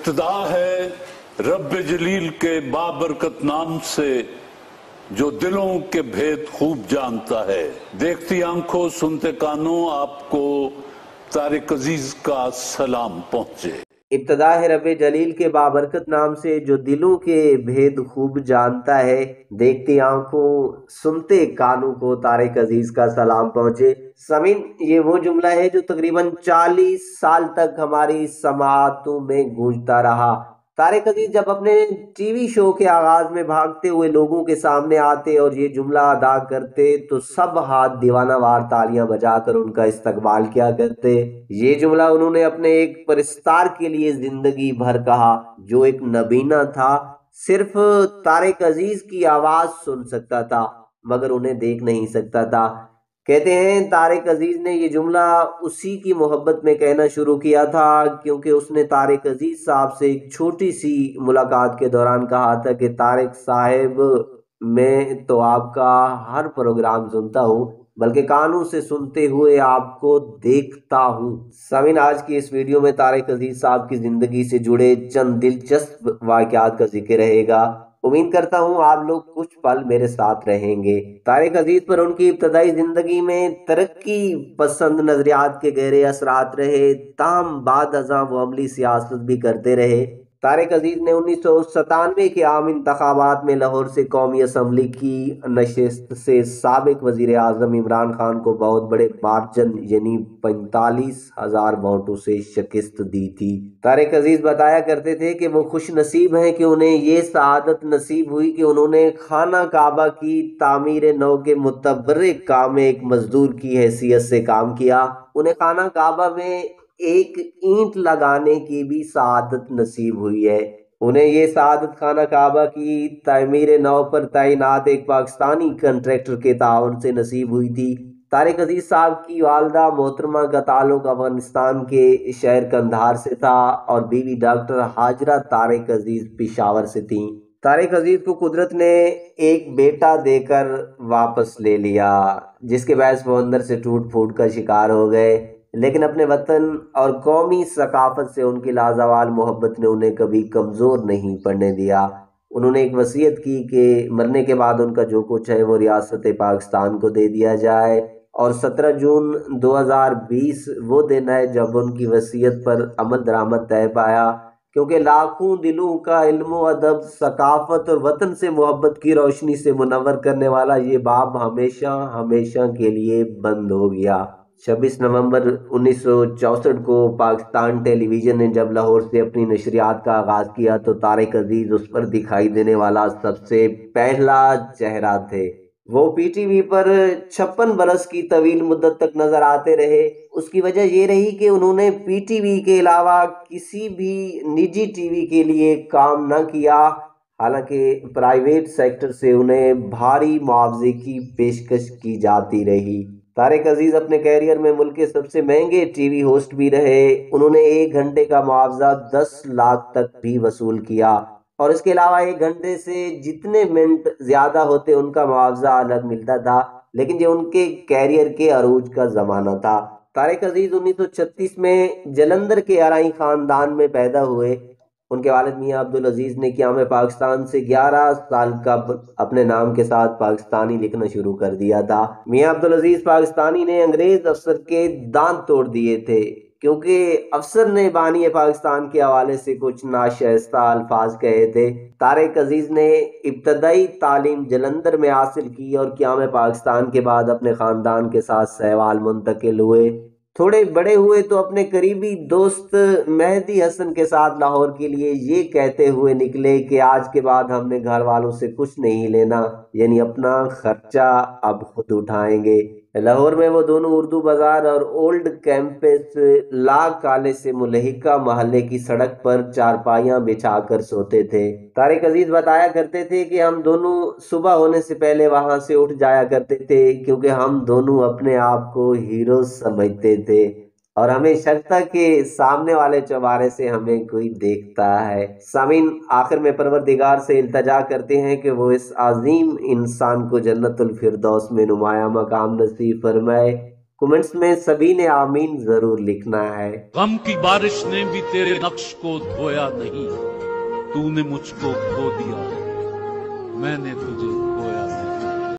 इब्तिदा है रब जलील के बाबरकत नाम से जो दिलों के भेद खूब जानता है। देखती आंखों सुनते कानों आपको तारिक अजीज का सलाम पहुंचे। इब्तिदा है रब जलील के बाबरकत नाम से जो दिलों के भेद खूब जानता है। देखती आंखों सुनते कानों को तारिक अजीज का सलाम पहुंचे। समीन, ये वो जुमला है जो तकरीबन 40 साल तक हमारी समाअतों में गूंजता रहा। तारिक अजीज जब अपने टीवी शो के आगाज में भागते हुए लोगों के सामने आते और ये जुमला अदा करते तो सब हाथ दीवाना वार तालियां बजाकर उनका इस्तकबाल किया करते। ये जुमला उन्होंने अपने एक परस्तार के लिए जिंदगी भर कहा जो एक नबीना था, सिर्फ तारिक अजीज की आवाज सुन सकता था मगर उन्हें देख नहीं सकता था। कहते हैं तारिक अजीज ने ये जुमला उसी की मोहब्बत में कहना शुरू किया था क्योंकि उसने तारिक अजीज साहब से एक छोटी सी मुलाकात के दौरान कहा था कि तारिक साहब, मैं तो आपका हर प्रोग्राम सुनता हूँ बल्कि कानों से सुनते हुए आपको देखता हूँ। सामीन, आज की इस वीडियो में तारिक अजीज साहब की जिंदगी से जुड़े चंद दिलचस्प वाकयात का जिक्र रहेगा। उम्मीद करता हूँ आप लोग कुछ पल मेरे साथ रहेंगे। तारिक अजीज पर उनकी इब्तदाई जिंदगी में तरक्की पसंद नजरियात के गहरे असरात रहे, ताहम बाद अज़ां वो अमली सियासत भी करते रहे। तारिक अजीज ने 1997 के आम इंतखाबात में लाहौर से कौमी असम्बली की नशिस्त से साबिक वजीर आजम इमरान खान को बहुत बड़े मार्जिन यानी 45,000 वोटों से शिकस्त दी थी। तारिक अजीज बताया करते थे कि वो खुश नसीब हैं कि उन्हें ये सआदत नसीब हुई कि उन्होंने खाना काबा की तामीर नौ के मुतबर्रिक काम में एक मजदूर की हैसियत से काम किया। उन्हें खाना काबा में एक ईंट लगाने की भी सआदत नसीब हुई है। उन्हें ये सआदत खाना काबा की तामीर नौ पर तैनात एक पाकिस्तानी कंट्रैक्टर के ताउन से नसीब हुई थी। तारिक अजीज साहब की वालदा मोहतरमा का ताल्लुक अफगानिस्तान के शहर कंधार से था और बीवी डॉक्टर हाजरा तारिक अजीज पेशावर से थी। तारिक अजीज को कुदरत ने एक बेटा देकर वापस ले लिया जिसके बायस वो अंदर से टूट फूट का शिकार हो गए, लेकिन अपने वतन और कौमी सकाफत से उनकी लाजवाल मोहब्बत ने उन्हें कभी कमज़ोर नहीं पड़ने दिया। उन्होंने एक वसीयत की कि मरने के बाद उनका जो कुछ है वो रियासत पाकिस्तान को दे दिया जाए और 17 जून 2020 वो दिन है जब उनकी वसीयत पर अमल दरामद तय पाया, क्योंकि लाखों दिलों का इल्म अदब सकाफत और वतन से मोहब्बत की रोशनी से मुनव्वर करने वाला ये बाब हमेशा हमेशा के लिए बंद हो गया। 26 नवंबर 1964 को पाकिस्तान टेलीविजन ने जब लाहौर से अपनी नशरियात का आगाज किया तो तारिक अजीज उस पर दिखाई देने वाला सबसे पहला चेहरा थे। वो पीटीवी पर 56 बरस की तवील मुद्दत तक नजर आते रहे। उसकी वजह ये रही कि उन्होंने पीटीवी के अलावा किसी भी निजी टीवी के लिए काम न किया, हालांकि प्राइवेट सेक्टर से उन्हें भारी मुआवजे की पेशकश की जाती रही। तारिक अजीज अपने कैरियर में मुल्क के सबसे महंगे टीवी होस्ट भी रहे। उन्होंने 1 घंटे का मुआवजा 10 लाख तक भी वसूल किया और इसके अलावा 1 घंटे से जितने मिनट ज्यादा होते उनका मुआवजा अलग मिलता था, लेकिन ये उनके कैरियर के अरूज का जमाना था। तारिक अजीज 1936 में जलंधर के अराई खानदान में पैदा हुए। उनके वालिद मियाँ अब्दुल अजीज ने क़याम पाकिस्तान से 11 साल का अपने नाम के साथ पाकिस्तानी लिखना शुरू कर दिया था। मियाँ अब्दुल अजीज पाकिस्तानी ने अंग्रेज अफसर के दांत तोड़ दिए थे क्योंकि अफसर ने बानी पाकिस्तान के हवाले से कुछ नाशाइस्ता अल्फाज कहे थे। तारिक अजीज ने इब्तदाई तालीम जलंधर में हासिल की और क़याम पाकिस्तान के बाद अपने खानदान के साथ सहवाल मुंतकिल हुए। थोड़े बड़े हुए तो अपने करीबी दोस्त मेहदी हसन के साथ लाहौर के लिए ये कहते हुए निकले कि आज के बाद हमने घर वालों से कुछ नहीं लेना, यानी अपना खर्चा अब खुद उठाएंगे। लाहौर में वो दोनों उर्दू बाजार और ओल्ड कैंपस ला कॉलेज से मुलहिका महल्ले की सड़क पर चारपाइयां बिछाकर सोते थे। तारिक अजीज बताया करते थे कि हम दोनों सुबह होने से पहले वहां से उठ जाया करते थे क्योंकि हम दोनों अपने आप को हीरो समझते थे और हमें शक था कि सामने वाले चौबारे से हमें कोई देखता है। सामीन, आखिर में परवरदिगार से इल्तजा करते हैं कि वो इस अजीम इंसान को जन्नतुल फिरदौस में नुमाया मकाम नसीब फरमाए। कमेंट्स में सभी ने आमीन जरूर लिखना है। गम की बारिश ने भी तेरे नक्श को धोया नहीं, तूने मुझको खो दिया, मैंने तुझे खोया नहीं।